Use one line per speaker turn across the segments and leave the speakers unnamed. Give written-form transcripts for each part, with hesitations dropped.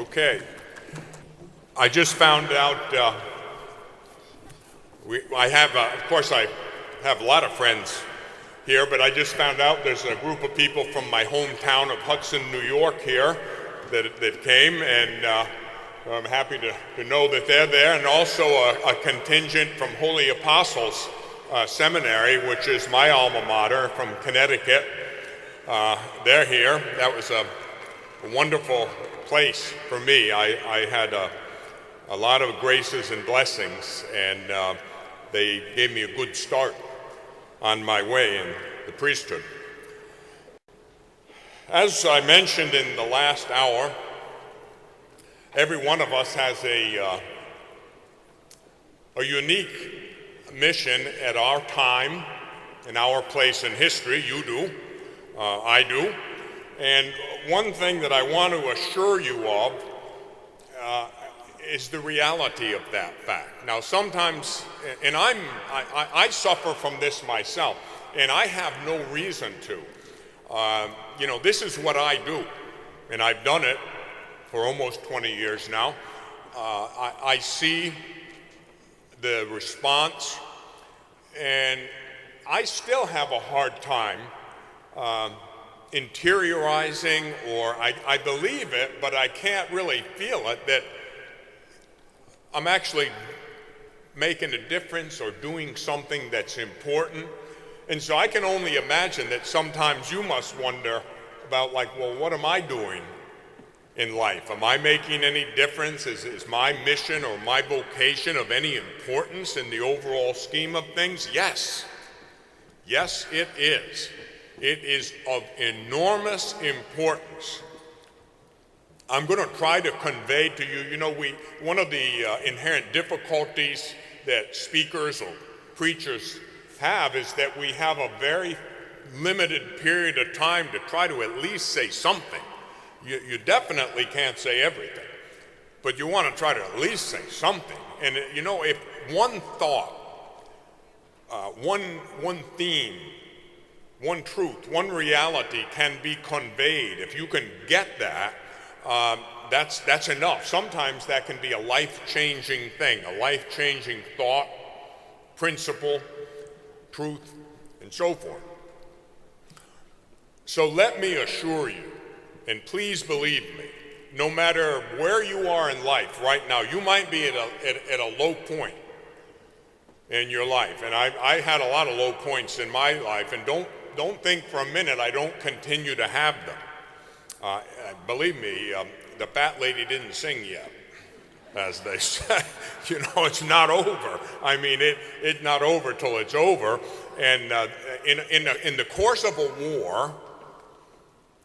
Okay. I just found out, I have a lot of friends here, but I just found out there's a group of people from my hometown of Hudson, New York here that came, and I'm happy to know that they're there, and also a contingent from Holy Apostles Seminary, which is my alma mater from Connecticut. They're here. That was a wonderful place for me. I had a lot of graces and blessings, and they gave me a good start on my way in the priesthood. As I mentioned in the last hour, every one of us has a unique mission at our time, in our place in history. You do, I do. And one thing that I want to assure you of is the reality of that fact. Now sometimes, and I suffer from this myself, and I have no reason to. This is what I do, and I've done it for almost 20 years now. I see the response, and I still have a hard time interiorizing, or I believe it, but I can't really feel it, that I'm actually making a difference or doing something that's important. And so I can only imagine that sometimes you must wonder about, well, what am I doing in life? Am I making any difference? Is my mission or my vocation of any importance in the overall scheme of things? Yes. Yes, it is. It is of enormous importance. I'm going to try to convey to you, one of the inherent difficulties that speakers or preachers have is that we have a very limited period of time to try to at least say something. You definitely can't say everything, but you want to try to at least say something. And if one thought, one theme, one truth, one reality can be conveyed, if you can get that, that's enough. Sometimes that can be a life-changing thing, a life-changing thought, principle, truth, and so forth. So let me assure you, and please believe me, no matter where you are in life right now, you might be at a low point in your life. And I had a lot of low points in my life, and don't think for a minute I don't continue to have them. Believe me, the fat lady didn't sing yet, as they say. It's not over. I mean, it's not over till it's over. And in the course of a war,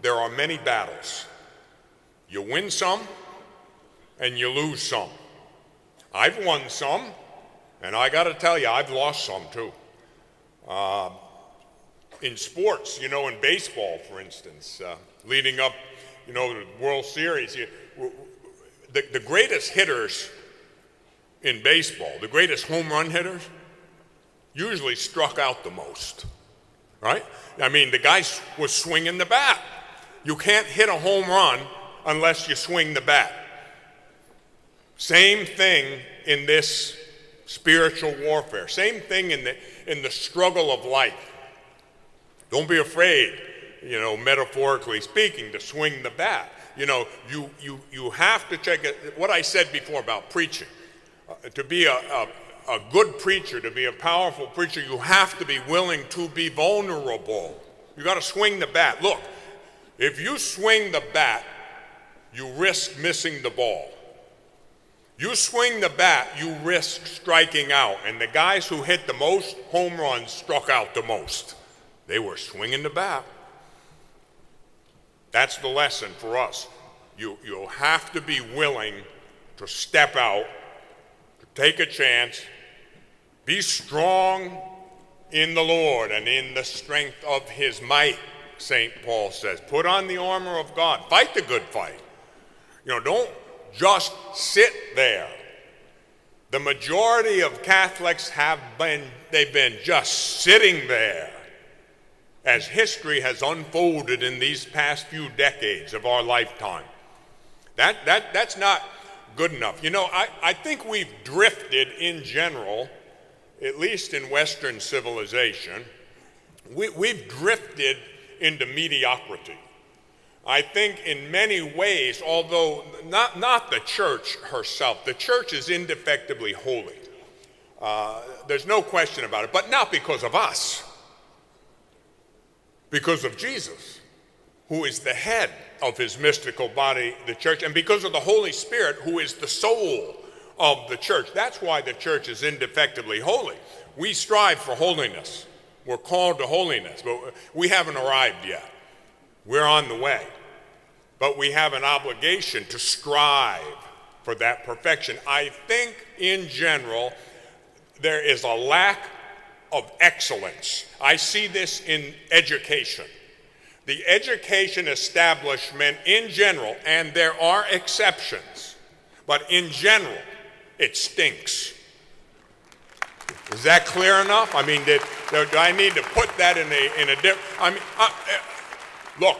there are many battles. You win some, and you lose some. I've won some, and I got to tell you, I've lost some too. In sports, in baseball, for instance, leading up, to the World Series, the greatest hitters in baseball, the greatest home run hitters, usually struck out the most, right? I mean, the guy was swinging the bat. You can't hit a home run unless you swing the bat. Same thing in this spiritual warfare. Same thing in the struggle of life. Don't be afraid, metaphorically speaking, to swing the bat. You have to check it. What I said before about preaching. To be a good preacher, to be a powerful preacher, you have to be willing to be vulnerable. You got to swing the bat. Look, if you swing the bat, you risk missing the ball. You swing the bat, you risk striking out. And the guys who hit the most home runs struck out the most. They were swinging the bat. That's the lesson for us. You'll have to be willing to step out, to take a chance, be strong in the Lord and in the strength of his might, St. Paul says. Put on the armor of God. Fight the good fight. Don't just sit there. The majority of Catholics they've been just sitting there as history has unfolded in these past few decades of our lifetime. That's not good enough. I think we've drifted in general, at least in Western civilization, we've drifted into mediocrity. I think in many ways, although not the church herself, the church is indefectibly holy. There's no question about it, but not because of us, because of Jesus, who is the head of his mystical body, the church, and because of the Holy Spirit, who is the soul of the church. That's why the church is indefectibly holy. We strive for holiness. We're called to holiness, but we haven't arrived yet. We're on the way. But we have an obligation to strive for that perfection. I think in general, there is a lack of excellence. I see this in education. The education establishment in general, and there are exceptions, but in general, it stinks. Is that clear enough? I mean, do I need to put that in a different? Look,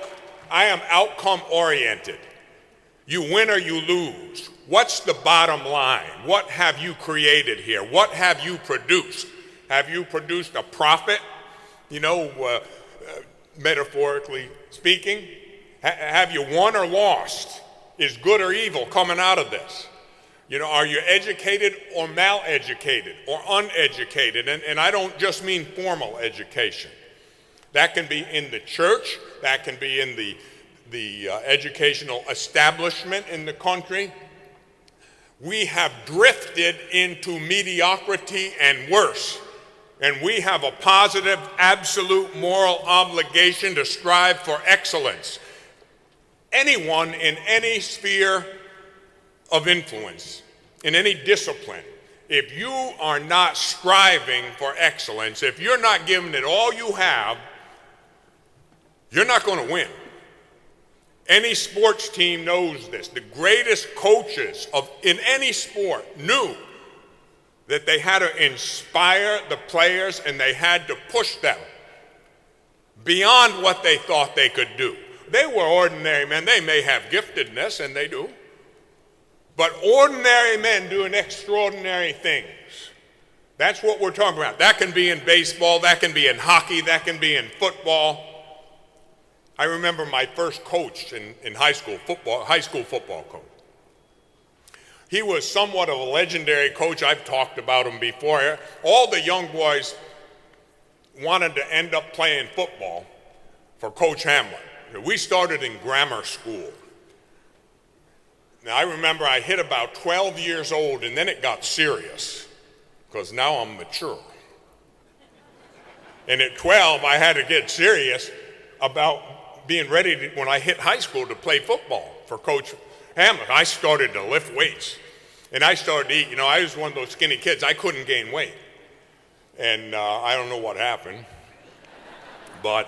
I am outcome oriented. You win or you lose. What's the bottom line? What have you created here? What have you produced? Have you produced a profit? Metaphorically speaking, have you won or lost? Is good or evil coming out of this? Are you educated or mal-educated or uneducated? And I don't just mean formal education. That can be in the church. That can be in the educational establishment in the country. We have drifted into mediocrity and worse. And we have a positive, absolute moral obligation to strive for excellence. Anyone in any sphere of influence, in any discipline, if you are not striving for excellence, if you're not giving it all you have, you're not going to win. Any sports team knows this. The greatest coaches in any sport knew that they had to inspire the players and they had to push them beyond what they thought they could do. They were ordinary men. They may have giftedness, and they do, but ordinary men doing extraordinary things. That's what we're talking about. That can be in baseball, that can be in hockey, that can be in football. I remember my first coach in high school football coach. He was somewhat of a legendary coach. I've talked about him before. All the young boys wanted to end up playing football for Coach Hamlet. We started in grammar school. Now, I remember I hit about 12 years old, and then it got serious, because now I'm mature. And at 12, I had to get serious about being ready when I hit high school to play football for Coach Hamlet. I started to lift weights, and I started to eat. I was one of those skinny kids. I couldn't gain weight, and I don't know what happened, but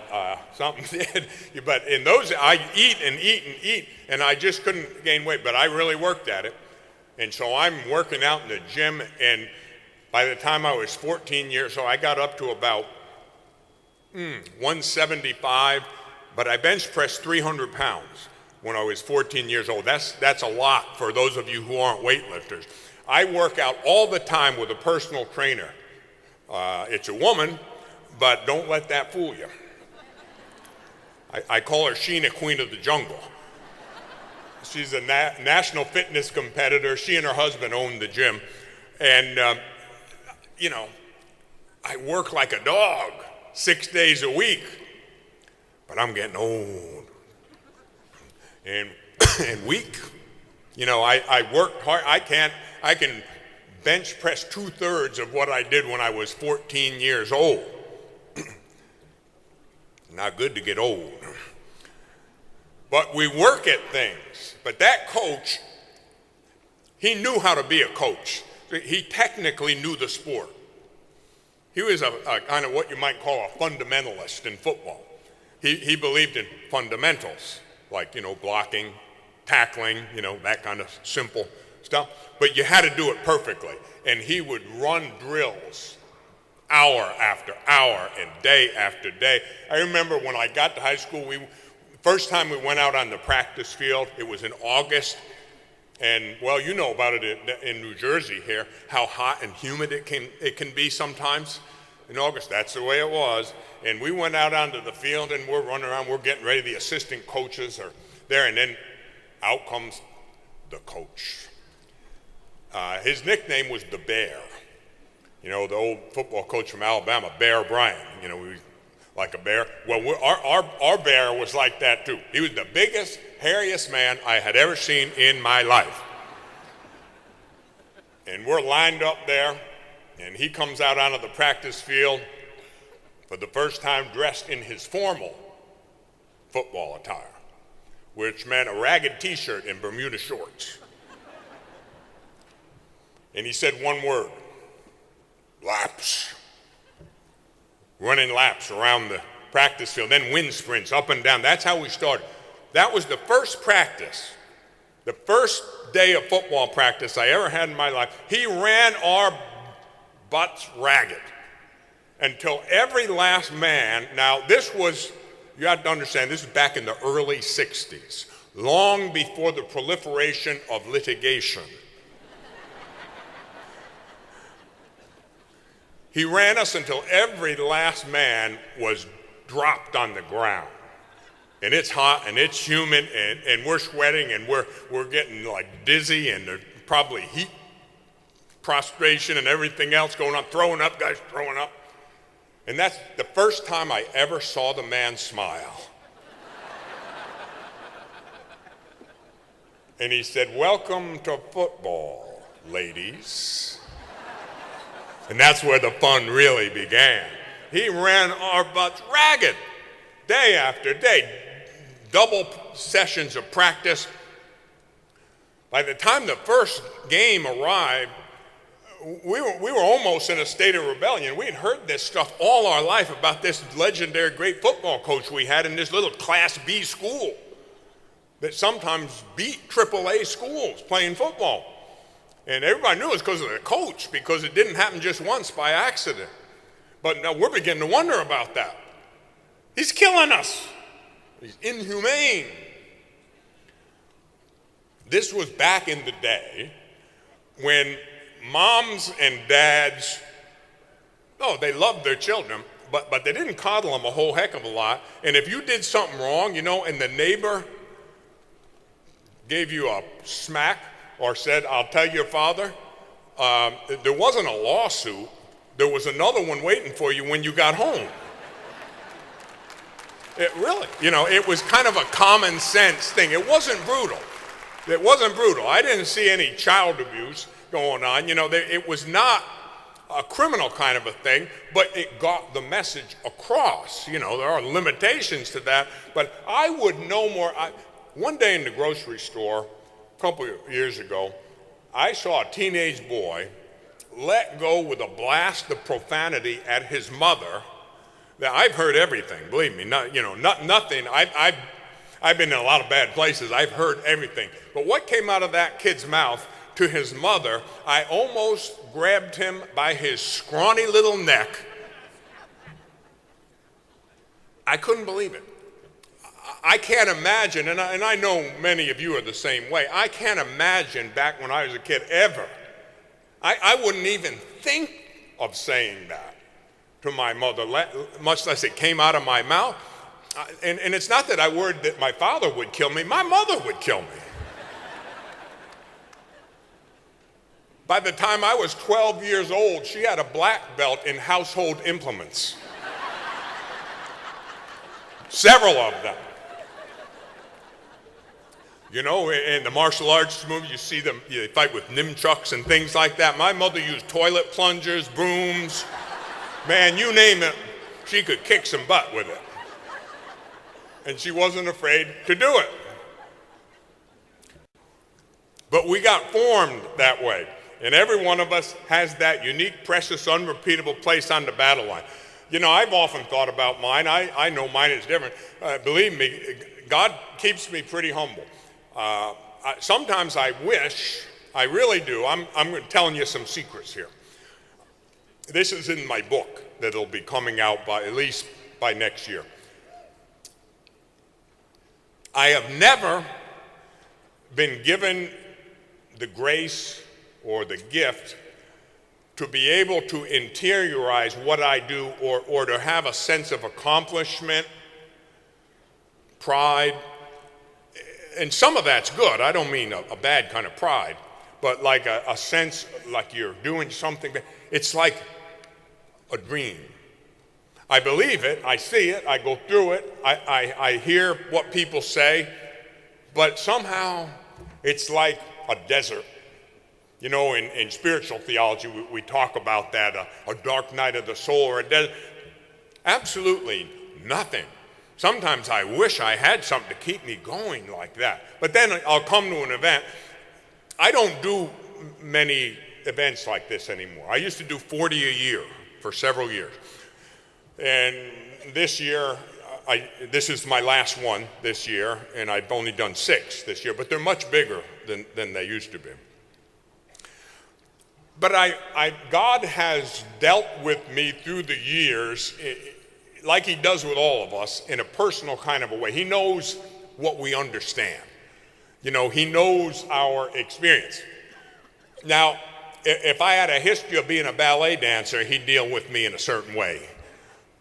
something did. But in those, I eat and eat and eat, and I just couldn't gain weight, but I really worked at it. And so I'm working out in the gym, and by the time I was 14 years old, I got up to about 175, but I bench pressed 300 pounds. When I was 14 years old. That's a lot for those of you who aren't weightlifters. I work out all the time with a personal trainer. It's a woman, but don't let that fool you. I call her Sheena, Queen of the Jungle. She's a national fitness competitor. She and her husband own the gym. And, I work like a dog 6 days a week, but I'm getting old. And weak. I worked hard. I can bench press 2/3 of what I did when I was 14 years old. Not good to get old. But we work at things. But that coach, he knew how to be a coach. He technically knew the sport. He was a kind of what you might call a fundamentalist in football. He believed in fundamentals. Like, blocking, tackling, that kind of simple stuff. But you had to do it perfectly. And he would run drills hour after hour and day after day. I remember when I got to high school, first time we went out on the practice field, it was in August, And well, you know about it in New Jersey here, how hot and humid it can be sometimes in August. That's the way it was. And we went out onto the field and we're running around, we're getting ready. The assistant coaches are there, and then out comes the coach. His nickname was the Bear. You know, the old football coach from Alabama, Bear Bryant. You know, we like a bear. Well, our bear was like that too. He was the biggest, hairiest man I had ever seen in my life. And we're lined up there, and he comes out onto the practice field for the first time dressed in his formal football attire, which meant a ragged t-shirt and Bermuda shorts. And he said one word: laps. Running laps around the practice field, then wind sprints up and down. That's how we started. That was the first practice, the first day of football practice I ever had in my life. He ran our butts ragged until every last man. Now this was, you have to understand, this is back in the early 60s, long before the proliferation of litigation. He ran us until every last man was dropped on the ground. And it's hot and it's humid and we're sweating and we're getting like dizzy, and there's probably heat prostration and everything else going on, throwing up, guys throwing up. And that's the first time I ever saw the man smile. And he said, "Welcome to football, ladies." And that's where the fun really began. He ran our butts ragged day after day, double sessions of practice. By the time the first game arrived, we were almost in a state of rebellion. We had heard this stuff all our life about this legendary great football coach we had in this little Class B school that sometimes beat AAA schools playing football. And everybody knew it was because of the coach, because it didn't happen just once by accident. But now we're beginning to wonder about that. He's killing us. He's inhumane. This was back in the day when moms and dads, they loved their children, but they didn't coddle them a whole heck of a lot. And if you did something wrong, and the neighbor gave you a smack, or said, "I'll tell your father," there wasn't a lawsuit. There was another one waiting for you when you got home. It really, it was kind of a common sense thing. It wasn't brutal. I didn't see any child abuse going on. It was not a criminal kind of a thing, but it got the message across. There are limitations to that, but I would know more. One day in the grocery store, a couple of years ago, I saw a teenage boy let go with a blast of profanity at his mother. Now, I've heard everything, believe me. Nothing. I've been in a lot of bad places. I've heard everything. But what came out of that kid's mouth to his mother, I almost grabbed him by his scrawny little neck. I couldn't believe it. I can't imagine, and I know many of you are the same way, I can't imagine back when I was a kid ever. I wouldn't even think of saying that to my mother, much less it came out of my mouth. And it's not that I worried that my father would kill me, my mother would kill me. By the time I was 12 years old, she had a black belt in household implements. Several of them. In the martial arts movie, you see them, they fight with nunchucks and things like that. My mother used toilet plungers, brooms. Man, you name it, she could kick some butt with it. And she wasn't afraid to do it. But we got formed that way. And every one of us has that unique, precious, unrepeatable place on the battle line. I've often thought about mine. I know mine is different. Believe me, God keeps me pretty humble. Sometimes I wish, I really do, I'm telling you some secrets here. This is in my book that'll be coming out at least by next year. I have never been given the grace or the gift to be able to interiorize what I do, or to have a sense of accomplishment, pride. And some of that's good. I don't mean a bad kind of pride, but like a sense like you're doing something. It's like a dream. I believe it, I see it, I go through it, I hear what people say, but somehow it's like a desert. You know, in spiritual theology, we talk about that, a dark night of the soul, or a desert. Absolutely nothing. Sometimes I wish I had something to keep me going like that. But then I'll come to an event. I don't do many events like this anymore. I used to do 40 a year for several years. And this year, this is my last one this year, and I've only done 6 this year, but they're much bigger than they used to be. But God has dealt with me through the years, like he does with all of us, in a personal kind of a way. He knows what we understand. You know, he knows our experience. Now, if I had a history of being a ballet dancer, he'd deal with me in a certain way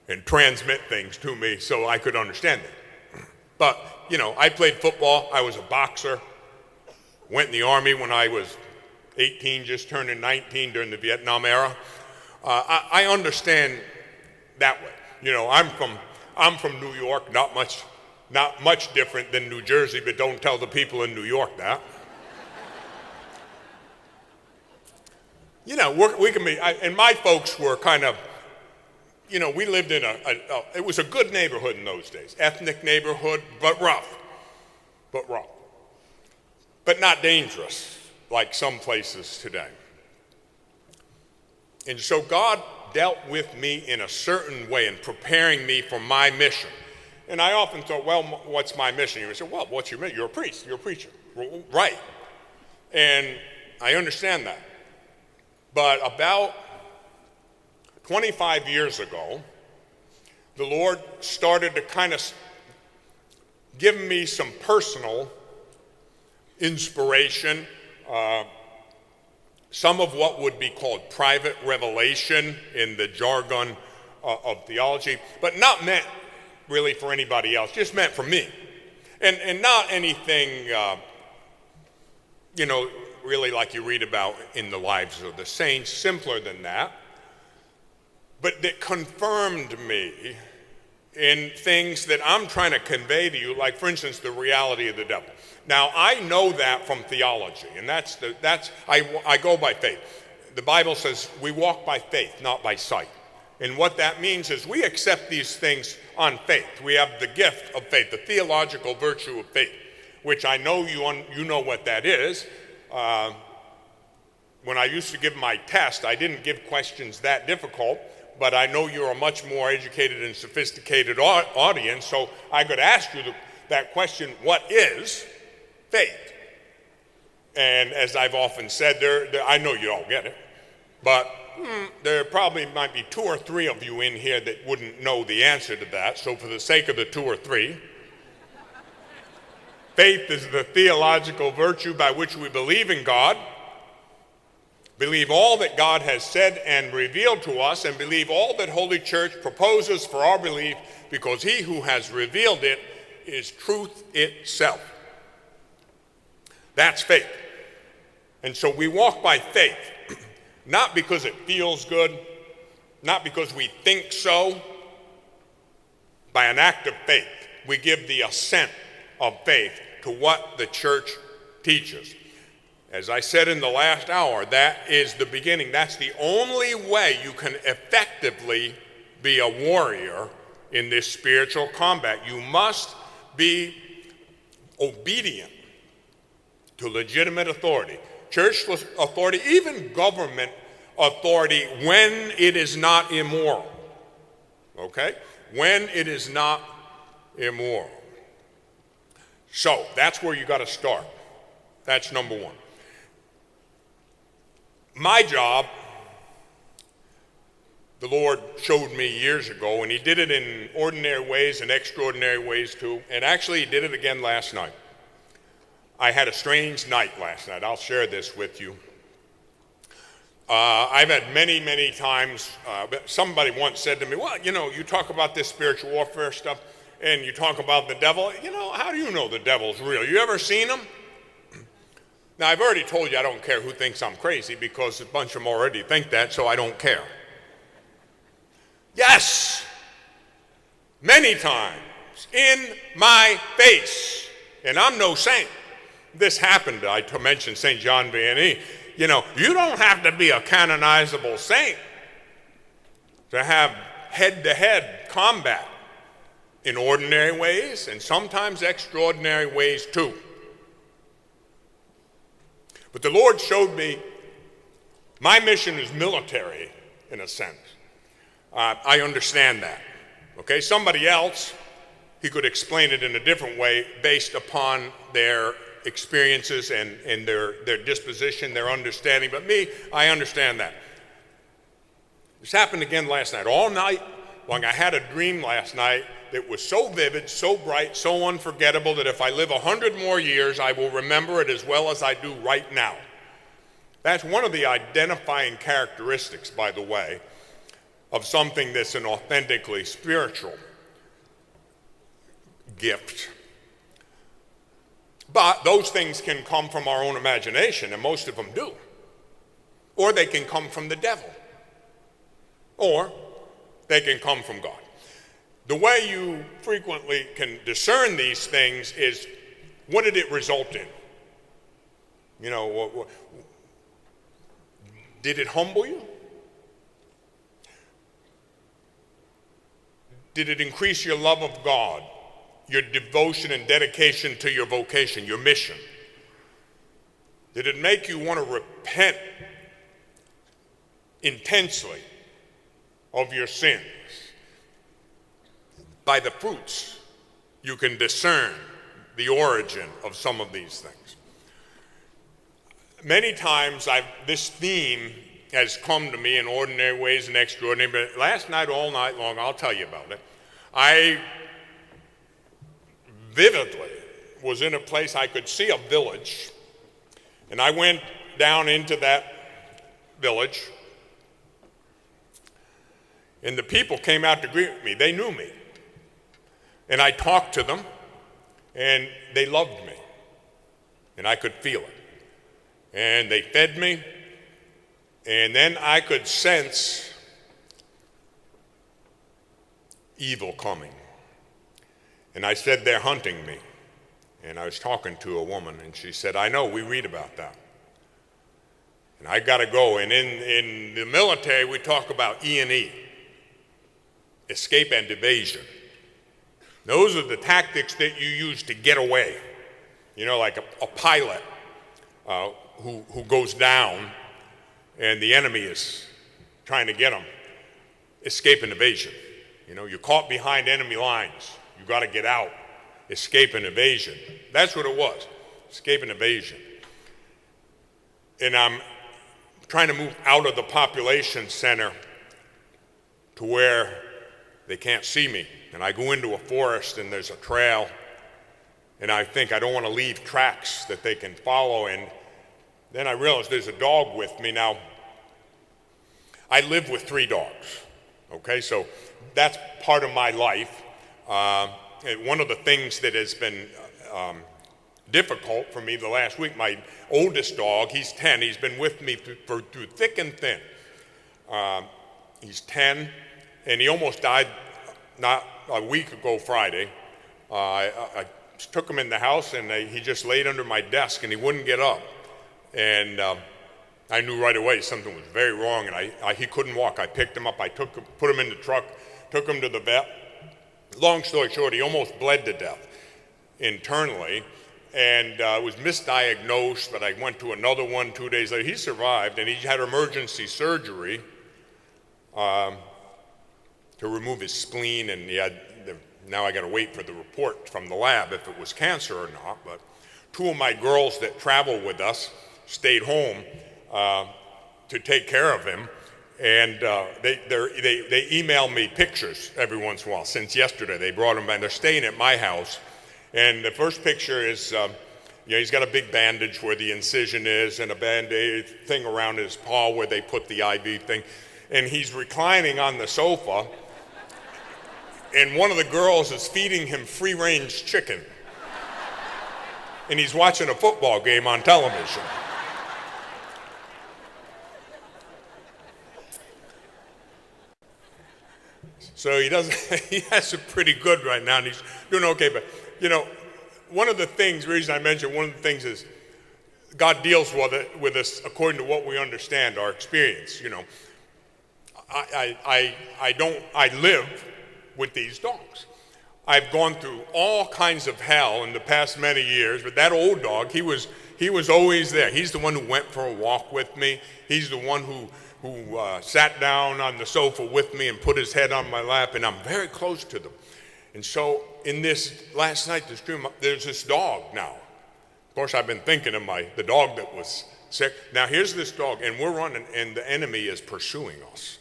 and transmit things to me so I could understand it. But, you know, I played football. I was a boxer. Went in the Army when I was 18, just turning 19 during the Vietnam era. I understand that way. You know, I'm from New York, not much different than New Jersey, but don't tell the people in New York that. You know, we can be, and my folks were kind of, you know, we lived in it was a good neighborhood in those days, ethnic neighborhood, but rough, but not dangerous like some places today. And so God dealt with me in a certain way in preparing me for my mission. And I often thought, well, what's my mission? You would say, well, what's your mission? You're a priest, you're a preacher. Right. And I understand that. But about 25 years ago, the Lord started to kind of give me some personal inspiration, some of what would be called private revelation in the jargon of theology, but not meant really for anybody else, just meant for me. And not anything, you know, really like you read about in the lives of the saints, simpler than that, but that confirmed me in things that I'm trying to convey to you, like, for instance, the reality of the devil. Now, I know that from theology, and I go by faith. The Bible says we walk by faith, not by sight. And what that means is we accept these things on faith. We have the gift of faith, the theological virtue of faith, which I know you know what that is. When I used to give my test, I didn't give questions that difficult, but I know you're a much more educated and sophisticated audience, so I could ask you that question, what is faith? And as I've often said, I know you all get it, but there probably might be 2 or 3 of you in here that wouldn't know the answer to that, so for the sake of the 2 or 3, faith is the theological virtue by which we believe in God, believe all that God has said and revealed to us, and believe all that Holy Church proposes for our belief, because he who has revealed it is truth itself. That's faith. And so we walk by faith, not because it feels good, not because we think so. By an act of faith, we give the assent of faith to what the church teaches. As I said in the last hour, that is the beginning. That's the only way you can effectively be a warrior in this spiritual combat. You must be obedient to legitimate authority, church authority, even government authority, when it is not immoral. Okay? When it is not immoral. So that's where you got to start. That's number one. My job, the Lord showed me years ago, and he did it in ordinary ways and extraordinary ways too, and actually he did it again last night. I had a strange night last night. I'll share this with you. I've had many times, somebody once said to me, well, you talk about this spiritual warfare stuff and you talk about the devil. How do you know the devil's real? You ever seen him? Now, I've already told you I don't care who thinks I'm crazy because a bunch of them already think that, so I don't care. Yes, many times in my face, and I'm no saint. This happened, I mentioned St. John Vianney. You don't have to be a canonizable saint to have head-to-head combat in ordinary ways and sometimes extraordinary ways too. But the Lord showed me my mission is military in a sense. I understand that. Okay, somebody else, he could explain it in a different way based upon their experiences and their disposition, their understanding. But me, I understand that. This happened again last night. All night long, I had a dream last night that was so vivid, so bright, so unforgettable that if I live 100 more years, I will remember it as well as I do right now. That's one of the identifying characteristics, by the way, of something that's an authentically spiritual gift. But those things can come from our own imagination, and most of them do. Or they can come from the devil. Or they can come from God. The way you frequently can discern these things is, what did it result in? Did it humble you? Did it increase your love of God? Your devotion and dedication to your vocation, your mission? Did it make you want to repent intensely of your sins? By the fruits, you can discern the origin of some of these things. Many times this theme has come to me in ordinary ways and extraordinary, but last night, all night long, I'll tell you about it. I vividly was in a place I could see a village, and I went down into that village, and the people came out to greet me. They knew me, and I talked to them, and they loved me, and I could feel it, and they fed me, and then I could sense evil coming. And I said, they're hunting me. And I was talking to a woman, and she said, I know, we read about that. And I got to go. And in the military, we talk about E&E, escape and evasion. Those are the tactics that you use to get away. Like a pilot who goes down, and the enemy is trying to get him. Escape and evasion. You're caught behind enemy lines. You got to get out. Escape and evasion. That's what it was. Escape and evasion. And I'm trying to move out of the population center to where they can't see me. And I go into a forest and there's a trail. And I think I don't want to leave tracks that they can follow. And then I realize there's a dog with me. Now, I live with 3 dogs. Okay, so that's part of my life. And one of the things that has been difficult for me the last week, my oldest dog, he's 10, he's been with me through thick and thin. He's 10, and he almost died not a week ago Friday. I took him in the house, and he just laid under my desk, and he wouldn't get up. And I knew right away something was very wrong, and he couldn't walk. I picked him up, put him in the truck, took him to the vet. Long story short, he almost bled to death internally, and was misdiagnosed, but I went to another one 2 days later. He survived, and he had emergency surgery to remove his spleen, and now I got to wait for the report from the lab if it was cancer or not. But 2 of my girls that travel with us stayed home to take care of him. And they email me pictures every once in a while. Since yesterday, they brought them back. They're staying at my house. And the first picture is he's got a big bandage where the incision is and a Band-Aid thing around his paw where they put the IV thing. And he's reclining on the sofa, and one of the girls is feeding him free-range chicken. And he's watching a football game on television. So he has it pretty good right now, and he's doing okay. But, one of the things, the reason I mentioned one of the things is God deals with us according to what we understand, our experience. I live with these dogs. I've gone through all kinds of hell in the past many years, but that old dog, he was always there. He's the one who went for a walk with me. He's the one who sat down on the sofa with me and put his head on my lap, and I'm very close to them. And so in this last night, this dream, there's this dog now. Of course, I've been thinking of the dog that was sick. Now here's this dog, and we're running, and the enemy is pursuing us.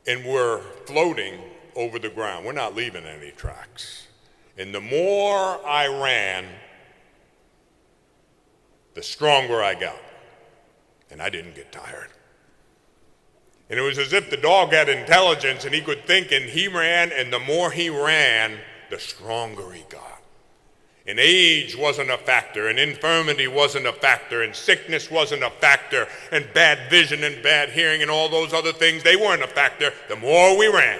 And we're floating over the ground. We're not leaving any tracks. And the more I ran, the stronger I got. And I didn't get tired. And it was as if the dog had intelligence and he could think, and he ran, and the more he ran, the stronger he got. And age wasn't a factor, and infirmity wasn't a factor, and sickness wasn't a factor, and bad vision and bad hearing and all those other things, they weren't a factor. The more we ran,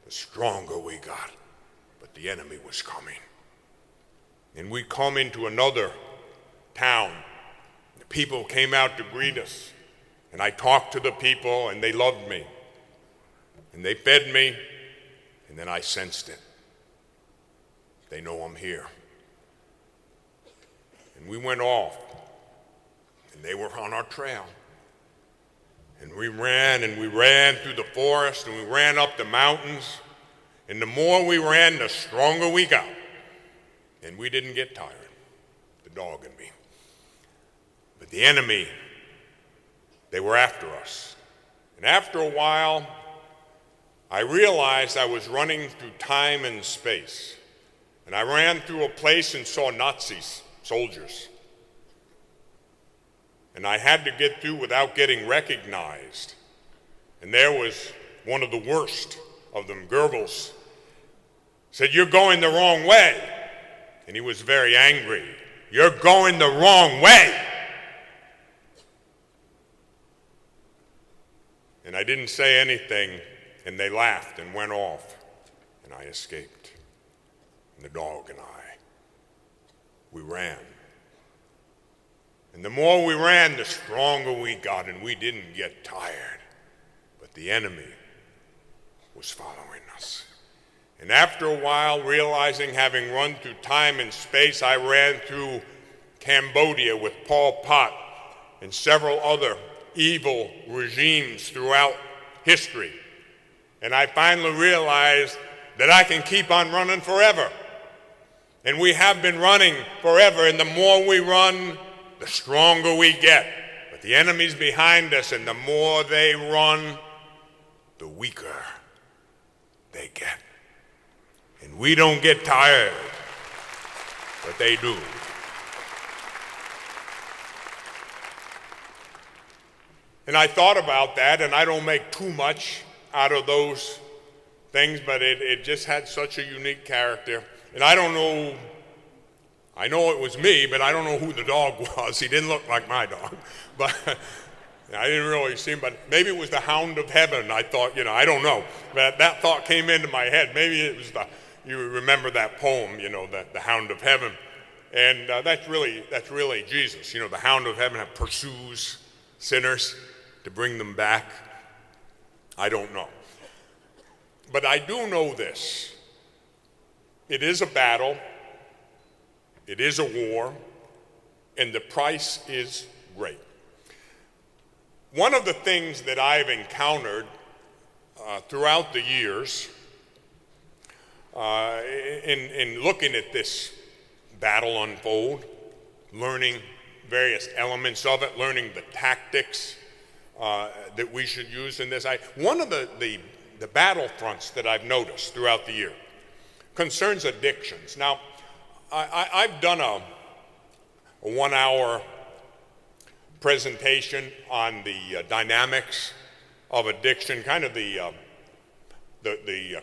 the stronger we got. But the enemy was coming. And we come into another town. The people came out to greet us. And I talked to the people, and they loved me. And they fed me, and then I sensed it. They know I'm here. And we went off, and they were on our trail. And we ran through the forest, and we ran up the mountains. And the more we ran, the stronger we got. And we didn't get tired, the dog and me. But the enemy, they were after us. And after a while, I realized I was running through time and space. And I ran through a place and saw Nazis, soldiers. And I had to get through without getting recognized. And there was one of the worst of them, Goebbels, said, "You're going the wrong way." And he was very angry. "You're going the wrong way." And I didn't say anything, and they laughed and went off, and I escaped. And the dog and I, we ran. And the more we ran, the stronger we got, and we didn't get tired. But the enemy was following us. And after a while, realizing having run through time and space, I ran through Cambodia with Pol Pot and several other evil regimes throughout history. And I finally realized that I can keep on running forever. And we have been running forever, and the more we run, the stronger we get. But the enemy's behind us, and the more they run, the weaker they get. And we don't get tired, but they do. And I thought about that, and I don't make too much out of those things, but it just had such a unique character. And I don't know, I know it was me, but I don't know who the dog was. He didn't look like my dog, but I didn't really see him, but maybe it was the Hound of Heaven. I thought, I don't know, but that thought came into my head. Maybe it was you remember that poem, the Hound of Heaven. And that's really Jesus. The Hound of Heaven pursues sinners to bring them back. I don't know. But I do know this. It is a battle. It is a war. And the price is great. One of the things that I've encountered throughout the years in looking at this battle unfold, learning various elements of it, learning the tactics that we should use in this. One of the battlefronts that I've noticed throughout the year concerns addictions. Now, I've done a 1-hour presentation on the dynamics of addiction, kind of the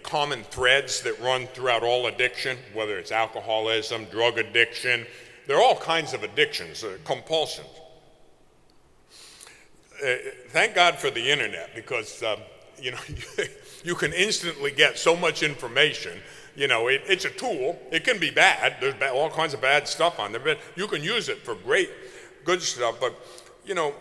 common threads that run throughout all addiction, whether it's alcoholism, drug addiction. There are all kinds of addictions, compulsions. Thank God for the internet, because you can instantly get so much information. It's a tool. It can be bad. There's all kinds of bad stuff on there, but you can use it for great, good stuff. But I'm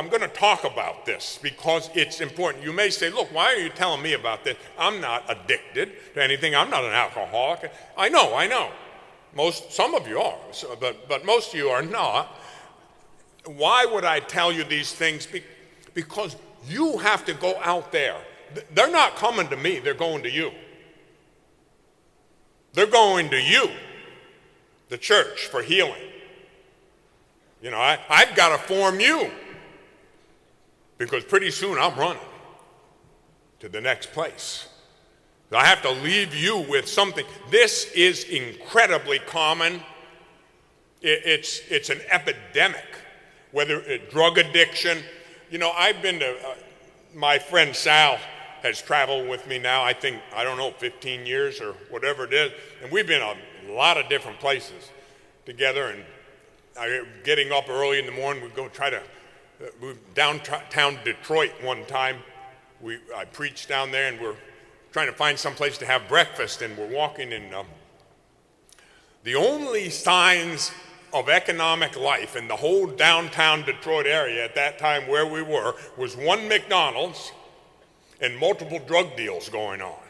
going to talk about this because it's important. You may say, look, why are you telling me about this? I'm not addicted to anything. I'm not an alcoholic. I know. Some of you are, but most of you are not. Why would I tell you these things? Because you have to go out there. They're not coming to me. They're going to you. They're going to you, the church, for healing. I've got to form you, because pretty soon I'm running to the next place. I have to leave you with something. This is incredibly common. It's an epidemic, whether it's drug addiction. I've been to, my friend Sal has traveled with me now, I think, 15 years or whatever it is. And we've been a lot of different places together. And getting up early in the morning, we'd go try to move downtown Detroit one time. I preached down there, and we're trying to find some place to have breakfast. And we're walking in the only signs of economic life in the whole downtown Detroit area at that time where we were was one McDonald's and multiple drug deals going on.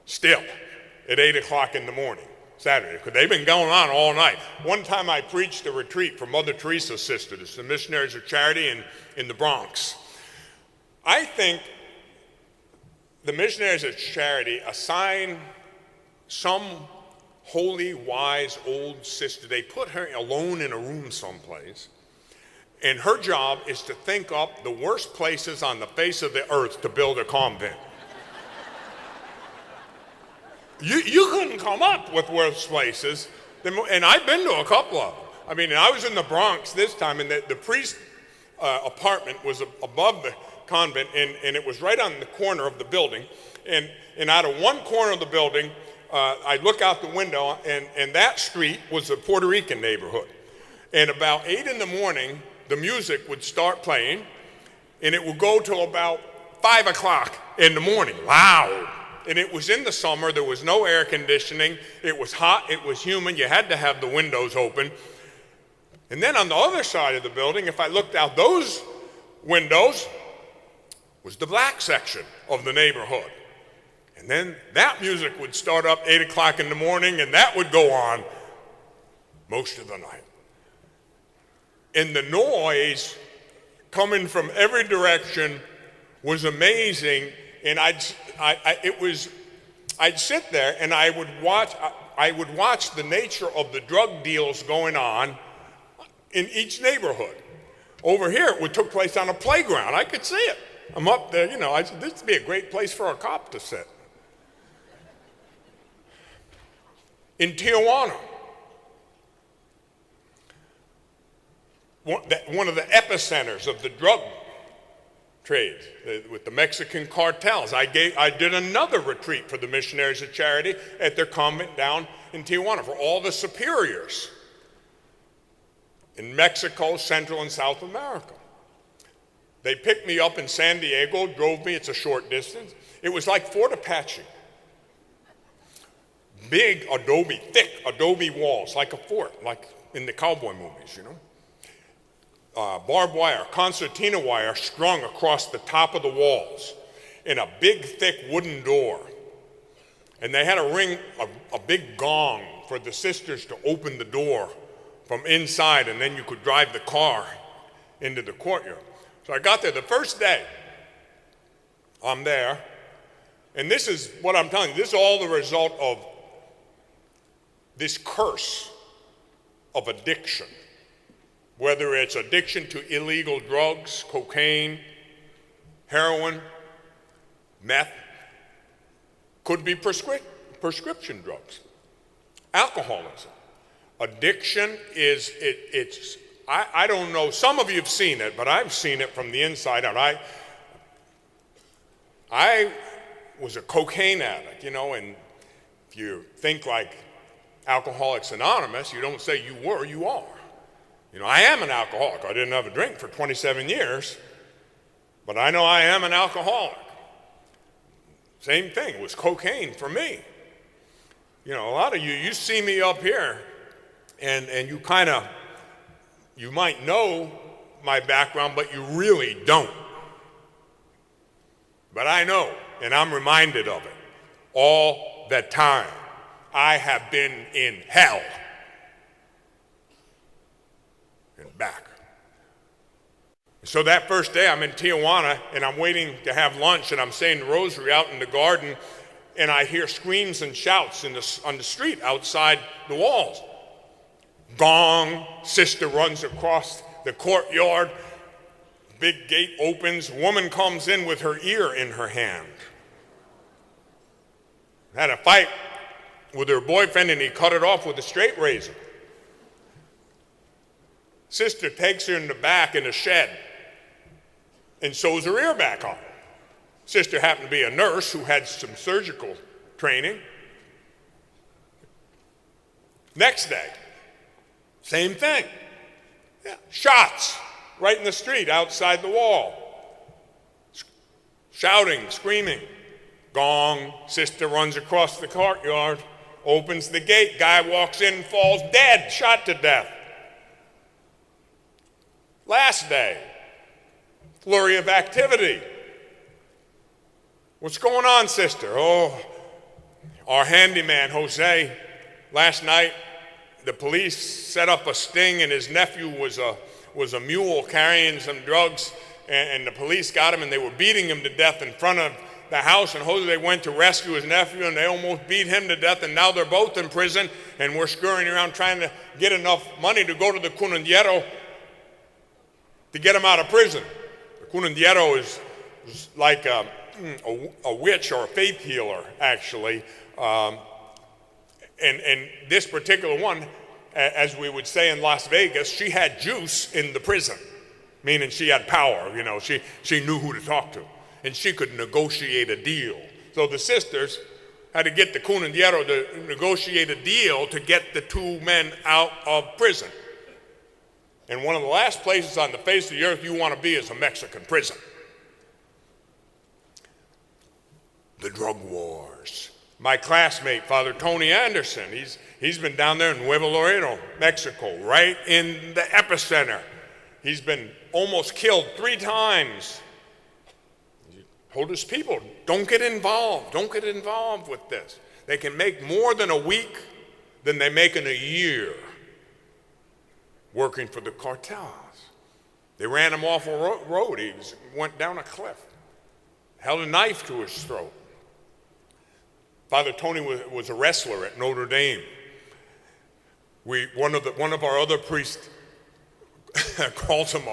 Still, at 8 o'clock in the morning, Saturday, because they've been going on all night. One time I preached a retreat for Mother Teresa's sisters, the Missionaries of Charity in the Bronx. I think the Missionaries of Charity assign some holy, wise old sister. They put her alone in a room someplace, and her job is to think up the worst places on the face of the earth to build a convent. You couldn't come up with worse places, and I've been to a couple of them. I was in the Bronx this time, and the priest apartment was above the convent, and it was right on the corner of the building. And out of one corner of the building, I look out the window, and that street was a Puerto Rican neighborhood. And about 8 in the morning, the music would start playing, and it would go till about 5 o'clock in the morning, loud. And it was in the summer. There was no air conditioning. It was hot. It was humid. You had to have the windows open. And then on the other side of the building, if I looked out those windows, was the black section of the neighborhood. And then that music would start up 8 o'clock in the morning, and that would go on most of the night. And the noise coming from every direction was amazing. And I'd sit there and I would watch the nature of the drug deals going on in each neighborhood. Over here, it took place on a playground. I could see it. I'm up there, I said, this would be a great place for a cop to sit. In Tijuana, one of the epicenters of the drug trade with the Mexican cartels. I did another retreat for the Missionaries of Charity at their convent down in Tijuana for all the superiors in Mexico, Central and South America. They picked me up in San Diego, drove me, it's a short distance. It was like Fort Apache. Big adobe, thick adobe walls, like a fort, like in the cowboy movies, barbed wire, concertina wire strung across the top of the walls, and a big, thick wooden door. And they had a big gong for the sisters to open the door from inside, and then you could drive the car into the courtyard. So I got there the first day. I'm there, and this is what I'm telling you. This is all the result of this curse of addiction. Whether it's addiction to illegal drugs, cocaine, heroin, meth, could be prescription prescription drugs, alcoholism. Addiction is, I don't know, some of you have seen it, but I've seen it from the inside out. I was a cocaine addict, and if you think like Alcoholics Anonymous, you don't say you were, you are. I am an alcoholic. I didn't have a drink for 27 years, but I know I am an alcoholic. Same thing, it was cocaine for me. A lot of you see me up here, and you might know my background, but you really don't. But I know, and I'm reminded of it all the time. I have been in hell and back. So that first day I'm in Tijuana and I'm waiting to have lunch and I'm saying the rosary out in the garden, and I hear screams and shouts on the street outside the walls. Gong, sister runs across the courtyard, big gate opens, woman comes in with her ear in her hand. Had a fight with her boyfriend and he cut it off with a straight razor. Sister takes her in the back in a shed and sews her ear back on. Sister happened to be a nurse who had some surgical training. Next day, same thing. Yeah, shots right in the street outside the wall. Shouting, screaming. Gong, sister runs across the courtyard, opens the gate, guy walks in, falls dead, shot to death. Last day, flurry of activity. What's going on, sister? Oh, our handyman, Jose, last night the police set up a sting and his nephew was a mule carrying some drugs, and the police got him and they were beating him to death in front of the house, and Jose went to rescue his nephew and they almost beat him to death, and now they're both in prison and we're scurrying around trying to get enough money to go to the curandero to get him out of prison. The curandero is like a witch or a faith healer, actually. And this particular one, as we would say in Las Vegas, she had juice in the prison, meaning she had power, she knew who to talk to, and she could negotiate a deal. So the sisters had to get the curandero to negotiate a deal to get the two men out of prison. And one of the last places on the face of the earth you want to be is a Mexican prison. The drug wars. My classmate, Father Tony Anderson, he's been down there in Nuevo Laredo, Mexico, right in the epicenter. He's been almost killed 3 times. He told his people, don't get involved with this. They can make more than a week than they make in a year working for the cartels. They ran him off a road. He went down a cliff, held a knife to his throat. Father Tony was a wrestler at Notre Dame. One of our other priests calls him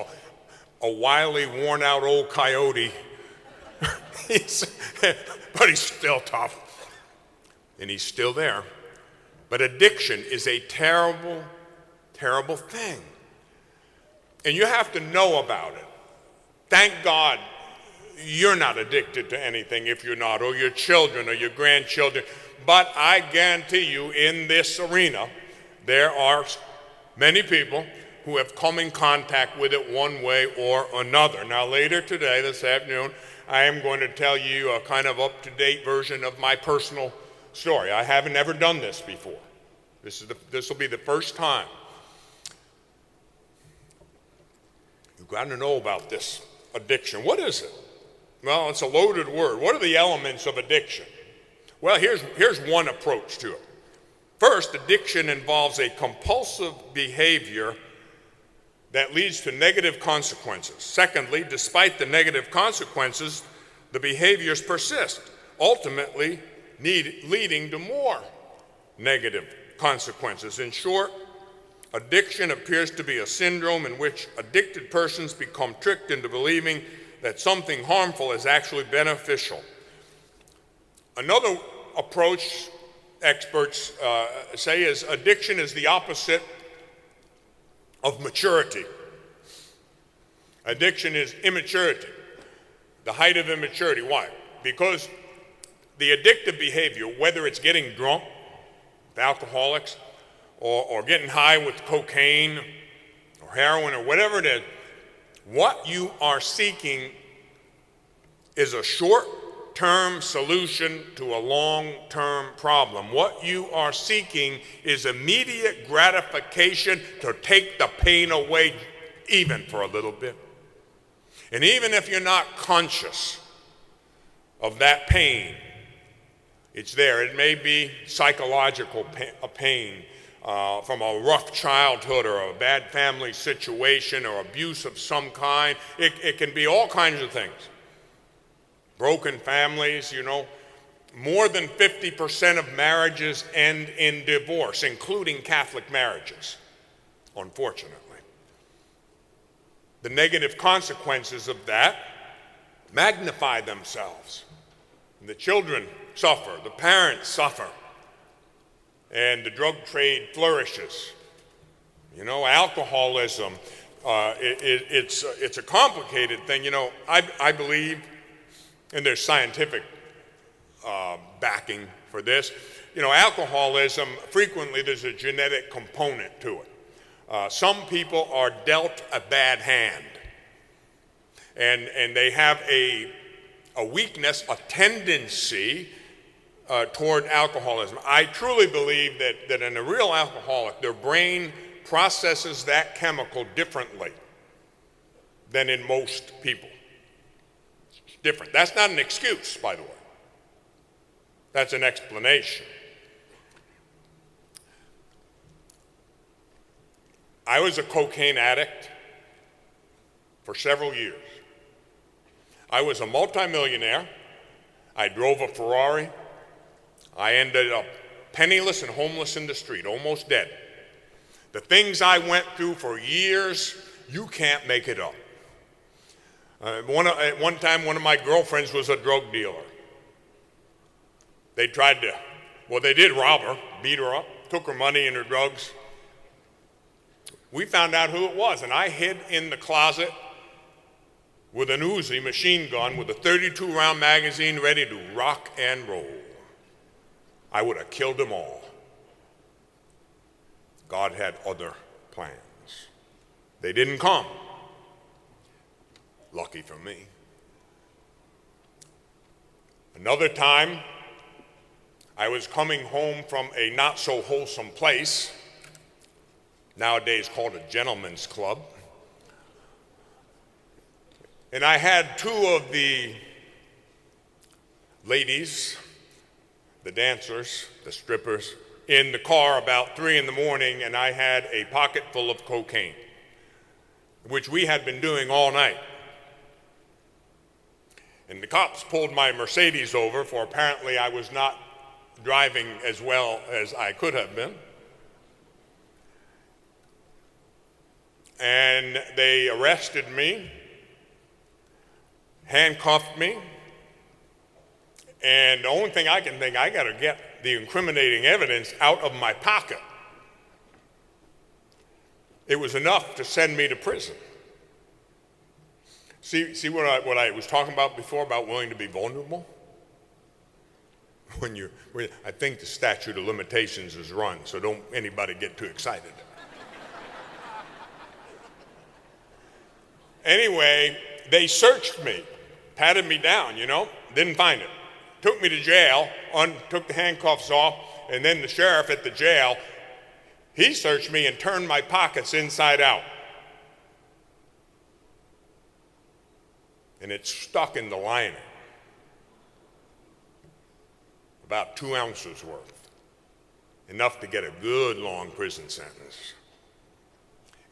a wily, worn-out old coyote. But he's still tough, and he's still there. But addiction is a terrible, terrible thing, and you have to know about it. Thank God you're not addicted to anything if you're not, or your children or your grandchildren. But I guarantee you, in this arena, there are many people who have come in contact with it one way or another. Now, later today, this afternoon, I am going to tell you a kind of up-to-date version of my personal story. I haven't ever done this before. This will be the first time. You've got to know about this addiction. What is it? Well, it's a loaded word. What are the elements of addiction? Well, here's one approach to it. First, addiction involves a compulsive behavior that leads to negative consequences. Secondly, despite the negative consequences, the behaviors persist, ultimately leading to more negative consequences. In short, addiction appears to be a syndrome in which addicted persons become tricked into believing that something harmful is actually beneficial. Another approach experts say is addiction is the opposite of maturity. Addiction is immaturity, the height of immaturity. Why? Because the addictive behavior, whether it's getting drunk with alcoholics or getting high with cocaine or heroin or whatever it is, what you are seeking is a short-term solution to a long-term problem. What you are seeking is immediate gratification to take the pain away, even for a little bit. And even if you're not conscious of that pain, it's there. It may be psychological pain from a rough childhood or a bad family situation or abuse of some kind. It can be all kinds of things. Broken families, you know. More than 50% of marriages end in divorce, including Catholic marriages, unfortunately. The negative consequences of that magnify themselves. The children suffer, the parents suffer, and the drug trade flourishes. You know, alcoholism, it's a complicated thing. You know, I believe, and there's scientific backing for this, you know, alcoholism, frequently there's a genetic component to it. Some people are dealt a bad hand, and they have a weakness, a tendency toward alcoholism. I truly believe that in a real alcoholic, their brain processes that chemical differently than in most people. It's different. That's not an excuse, by the way. That's an explanation. I was a cocaine addict for several years. I was a multimillionaire. I drove a Ferrari. I ended up penniless and homeless in the street, almost dead. The things I went through for years, you can't make it up. At one time, one of my girlfriends was a drug dealer. They did rob her, beat her up, took her money and her drugs. We found out who it was, and I hid in the closet with an Uzi machine gun with a 32-round magazine ready to rock and roll. I would have killed them all. God had other plans. They didn't come. Lucky for me. Another time, I was coming home from a not-so-wholesome place, nowadays called a gentleman's club. And I had two of the ladies, the dancers, the strippers, in the car about 3 in the morning, and I had a pocket full of cocaine, which we had been doing all night. And the cops pulled my Mercedes over, for apparently I was not driving as well as I could have been. And they arrested me, handcuffed me, and the only thing I can think, I got to get the incriminating evidence out of my pocket. It was enough to send me to prison. See what I was talking about before about willing to be vulnerable? I think the statute of limitations is run, so don't anybody get too excited. Anyway, they searched me, patted me down, didn't find it. Took me to jail, took the handcuffs off, and then the sheriff at the jail, he searched me and turned my pockets inside out. And it's stuck in the lining. About 2 ounces worth. Enough to get a good long prison sentence.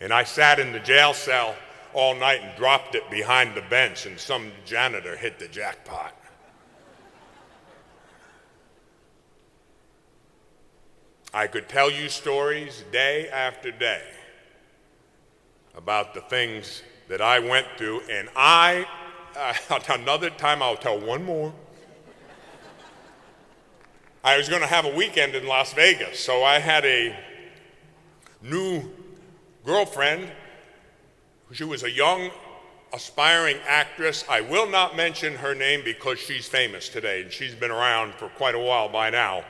And I sat in the jail cell all night and dropped it behind the bench, and some janitor hit the jackpot. I could tell you stories day after day about the things that I went through, and another time I'll tell one more. I was going to have a weekend in Las Vegas, so I had a new girlfriend. She was a young, aspiring actress. I will not mention her name because she's famous today, and she's been around for quite a while by now.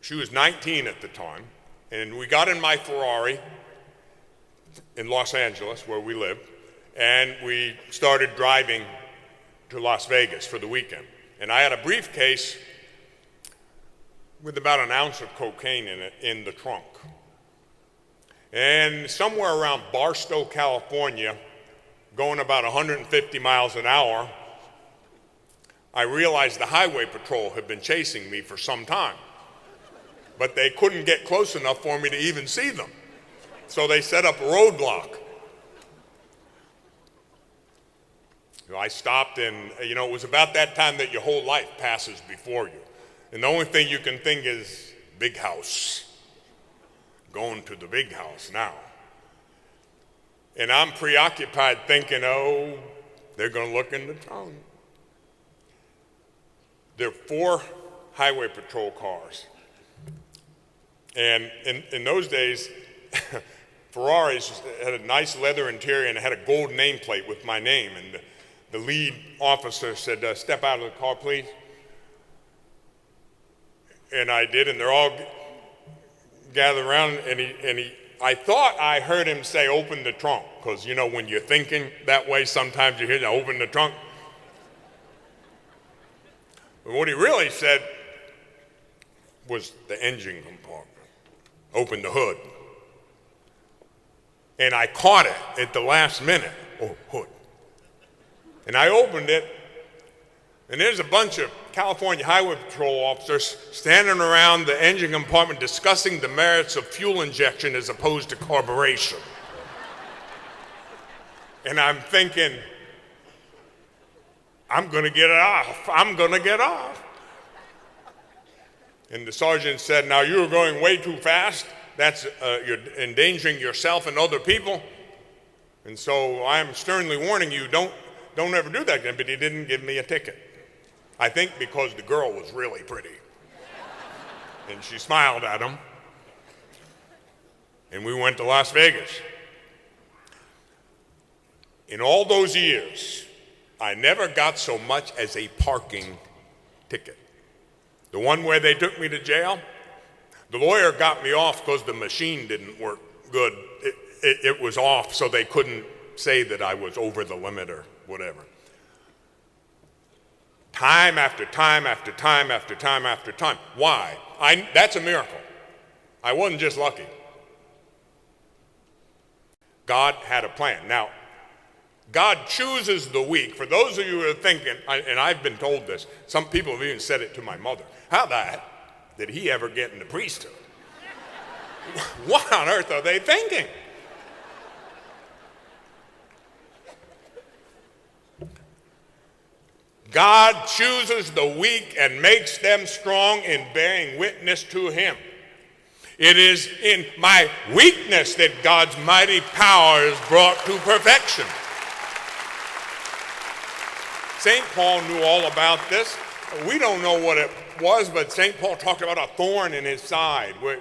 She was 19 at the time, and we got in my Ferrari in Los Angeles, where we lived, and we started driving to Las Vegas for the weekend. And I had a briefcase with about an ounce of cocaine in it in the trunk. And somewhere around Barstow, California, going about 150 miles an hour, I realized the highway patrol had been chasing me for some time. But they couldn't get close enough for me to even see them. So they set up a roadblock. I stopped, and it was about that time that your whole life passes before you. And the only thing you can think is, big house. Going to the big house now. And I'm preoccupied thinking, oh, they're going to look in the trunk. There are 4 highway patrol cars. And in those days, Ferraris had a nice leather interior and it had a gold nameplate with my name. And the lead officer said, step out of the car, please. And I did, and they're all gathered around, and I thought I heard him say, open the trunk, because when you're thinking that way, sometimes you hear, open the trunk. But what he really said was the engine compartment. Open the hood. And I caught it at the last minute. Oh, hood. And I opened it, and there's a bunch of California Highway Patrol officers standing around the engine compartment discussing the merits of fuel injection as opposed to carburation. And I'm thinking, I'm going to get it off. I'm going to get off. And the sergeant said, now you're going way too fast. That's you're endangering yourself and other people. And so I'm sternly warning you, don't ever do that again. But he didn't give me a ticket. I think because the girl was really pretty. And she smiled at him. And we went to Las Vegas. In all those years, I never got so much as a parking ticket. The one where they took me to jail, the lawyer got me off because the machine didn't work good. It was off, so they couldn't say that I was over the limit or whatever. Time after time after time after time after time. Why? That's a miracle. I wasn't just lucky. God had a plan. Now, God chooses the weak. For those of you who are thinking, and I've been told this, some people have even said it to my mother, how the heck did he ever get in the priesthood? What on earth are they thinking? God chooses the weak and makes them strong in bearing witness to him. It is in my weakness that God's mighty power is brought to perfection. St. Paul knew all about this. We don't know what it was, but St. Paul talked about a thorn in his side, where,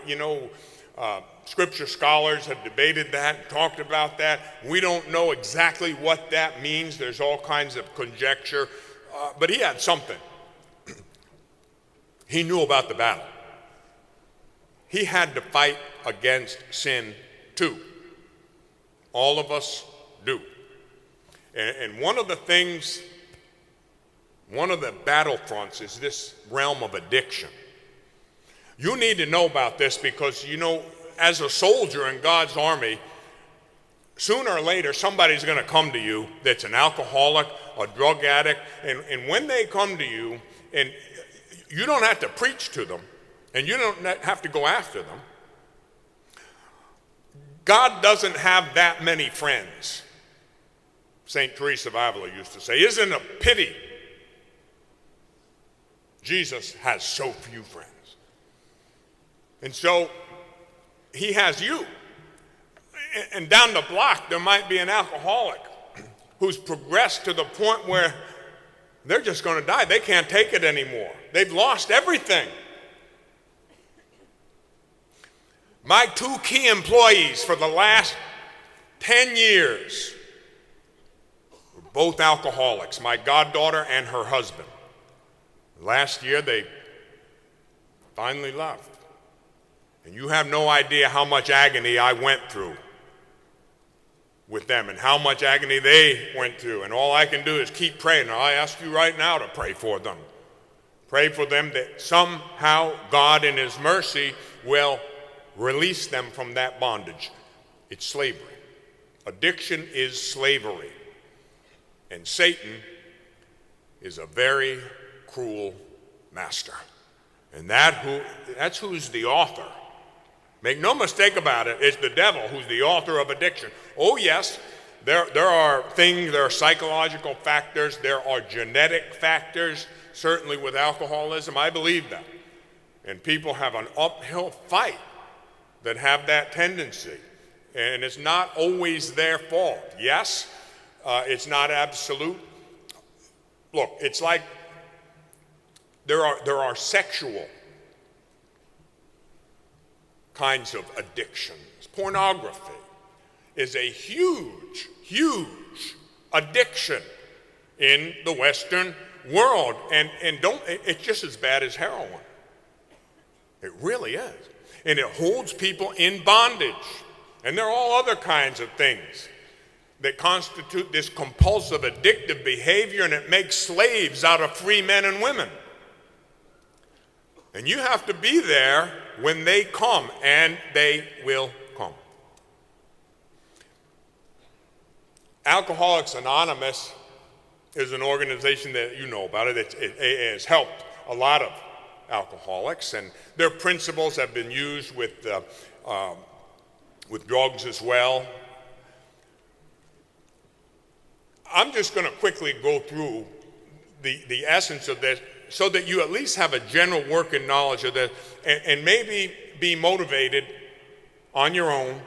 scripture scholars have debated that, talked about that. We don't know exactly what that means. There's all kinds of conjecture. But he had something. He knew about the battle. He had to fight against sin too. All of us do. And one of the battlefronts is this realm of addiction. You need to know about this because, as a soldier in God's army, sooner or later, somebody's going to come to you that's an alcoholic, a drug addict, and when they come to you, and you don't have to preach to them, and you don't have to go after them. God doesn't have that many friends. St. Teresa of Avila used to say, isn't it a pity Jesus has so few friends? And so he has you. And down the block, there might be an alcoholic who's progressed to the point where They're just going to die. They can't take it anymore. They've lost everything. My 2 key employees for the last 10 years were both alcoholics, my goddaughter and her husband. Last year, they finally left. And you have no idea how much agony I went through with them and how much agony they went through. And all I can do is keep praying. And I ask you right now to pray for them. Pray for them that somehow God in his mercy will release them from that bondage. It's slavery. Addiction is slavery. And Satan is a very cruel master. And that's who's the author. Make no mistake about it, it's the devil who's the author of addiction. Oh yes, there are things, there are psychological factors, there are genetic factors, certainly with alcoholism, I believe that. And people have an uphill fight that have that tendency. And it's not always their fault. Yes, it's not absolute. Look, it's like there are sexual kinds of addictions. Pornography is a huge, huge addiction in the Western world. And it's just as bad as heroin. It really is. And it holds people in bondage. And there are all other kinds of things that constitute this compulsive, addictive behavior, and it makes slaves out of free men and women. And you have to be there when they come, and they will come. Alcoholics Anonymous is an organization that you know about. It has helped a lot of alcoholics, and their principles have been used with drugs as well. I'm just going to quickly go through the essence of this so that you at least have a general working knowledge of this and maybe be motivated on your own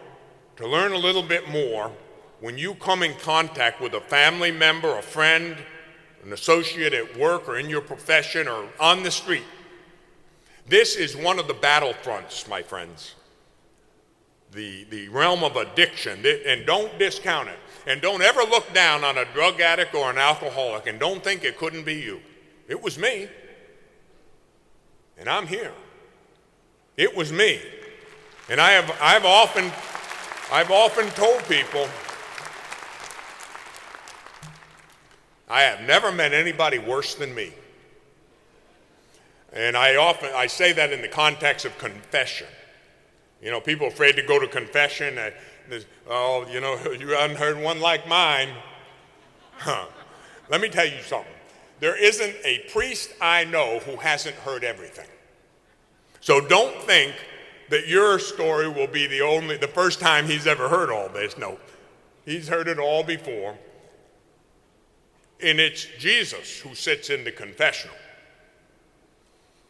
to learn a little bit more when you come in contact with a family member, a friend, an associate at work or in your profession or on the street. This is one of the battlefronts, my friends. The realm of addiction, and don't discount it. And don't ever look down on a drug addict or an alcoholic and don't think it couldn't be you. It was me. And I'm here. It was me. And I've often told people I have never met anybody worse than me. And I say that in the context of confession. You know, people are afraid to go to confession. Oh, you know, you haven't heard one like mine. Let me tell you something. There isn't a priest I know who hasn't heard everything. So don't think that your story will be the first time he's ever heard all this. No, he's heard it all before. And it's Jesus who sits in the confessional.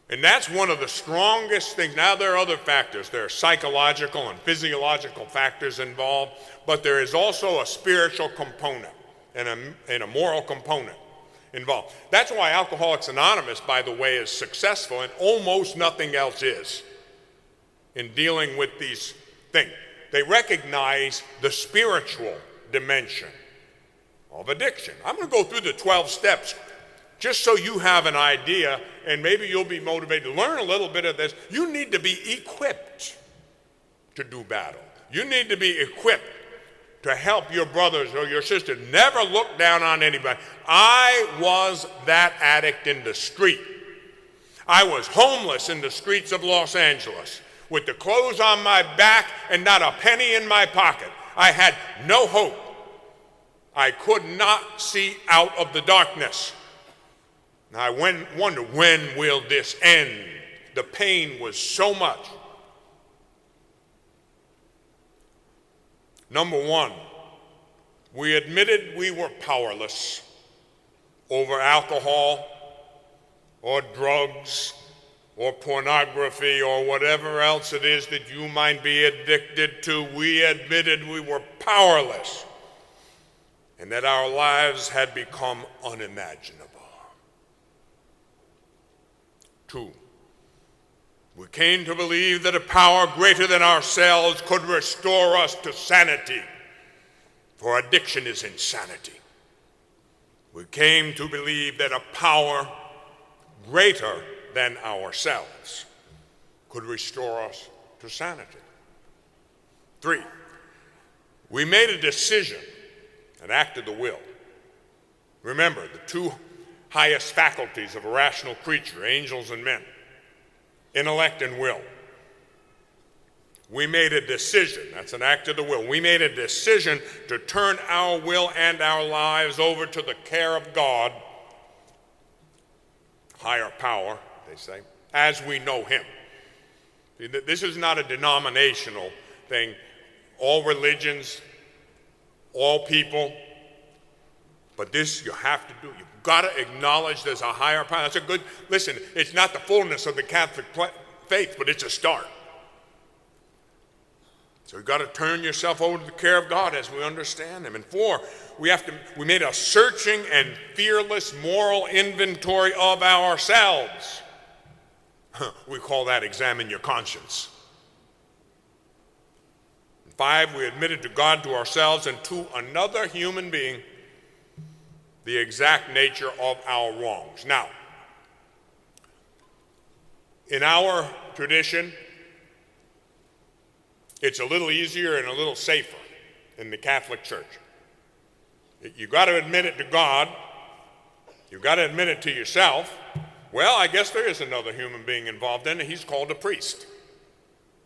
And that's one of the strongest things. Now there are other factors. There are psychological and physiological factors involved, but there is also a spiritual component and a moral component involved. That's why Alcoholics Anonymous, by the way, is successful and almost nothing else is in dealing with these things. They recognize the spiritual dimension of addiction. I'm going to go through the 12 steps just so you have an idea, and maybe you'll be motivated to learn a little bit of this. You need to be equipped to do battle. You need to be equipped to help your brothers or your sisters. Never look down on anybody. I was that addict in the street. I was homeless in the streets of Los Angeles with the clothes on my back and not a penny in my pocket. I had no hope. I could not see out of the darkness. I wonder, when will this end? The pain was so much. Number one, we admitted we were powerless over alcohol or drugs or pornography or whatever else it is that you might be addicted to. We admitted we were powerless and that our lives had become unimaginable. 2, we came to believe that a power greater than ourselves could restore us to sanity, for addiction is insanity. We came to believe that a power greater than ourselves could restore us to sanity. 3, we made a decision, an act of the will. Remember, the 2 highest faculties of a rational creature, angels and men, intellect and will. We made a decision, that's an act of the will. We made a decision to turn our will and our lives over to the care of God, higher power, they say, as we know him. This is not a denominational thing. All religions, all people, but this you have to do. You've got to acknowledge there's a higher power. That's a good, listen, it's not the fullness of the Catholic faith, but it's a start. So you've got to turn yourself over to the care of God as we understand him. And 4, we made a searching and fearless moral inventory of ourselves. We call that examine your conscience. 5, we admitted to God, to ourselves, and to another human being the exact nature of our wrongs. Now, in our tradition, it's a little easier and a little safer in the Catholic Church. You've got to admit it to God. You've got to admit it to yourself. Well, I guess there is another human being involved in it. He's called a priest.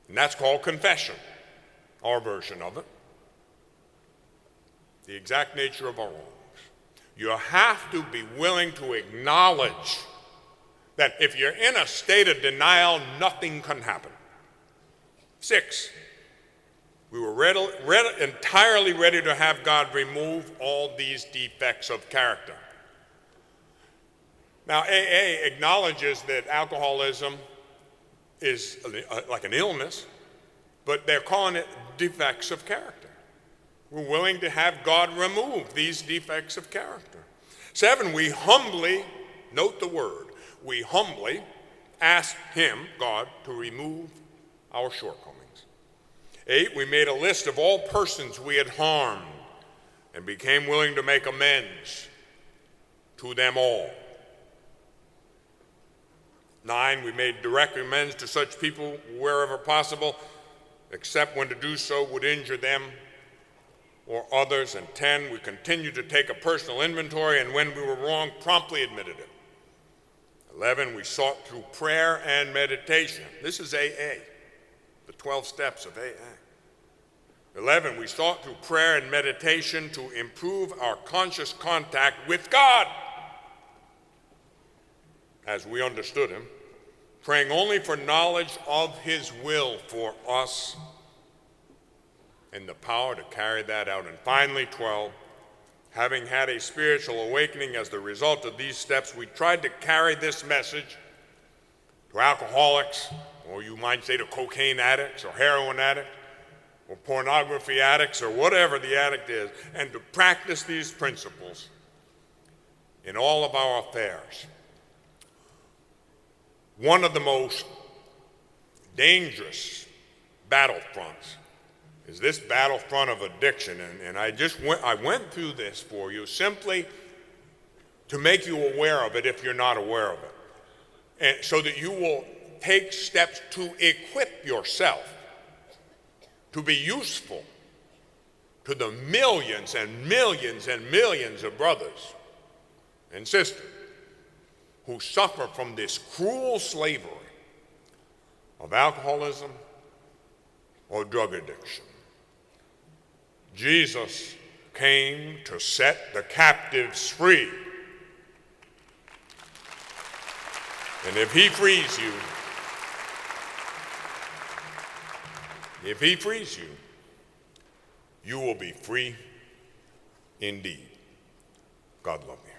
And that's called confession, our version of it. The exact nature of our wrongs. You have to be willing to acknowledge that if you're in a state of denial, nothing can happen. 6, we were entirely ready to have God remove all these defects of character. Now, AA acknowledges that alcoholism is like an illness, but they're calling it defects of character. We're willing to have God remove these defects of character. 7, we humbly, note the word, we humbly asked him, God, to remove our shortcomings. 8, we made a list of all persons we had harmed and became willing to make amends to them all. 9, we made direct amends to such people wherever possible, except when to do so would injure them or others. And 10, we continued to take a personal inventory, and when we were wrong, promptly admitted it. 11, we sought through prayer and meditation. This is AA, the 12 steps of AA. 11, we sought through prayer and meditation to improve our conscious contact with God as we understood him, praying only for knowledge of his will for us and the power to carry that out. And finally, 12, having had a spiritual awakening as the result of these steps, we tried to carry this message to alcoholics, or you might say to cocaine addicts or heroin addicts or pornography addicts or whatever the addict is, and to practice these principles in all of our affairs. One of the most dangerous battlefronts is this battlefront of addiction, and I went through this for you simply to make you aware of it if you're not aware of it, and so that you will take steps to equip yourself to be useful to the millions and millions and millions of brothers and sisters who suffer from this cruel slavery of alcoholism or drug addiction. Jesus came to set the captives free. And if he frees you, you will be free indeed. God love you.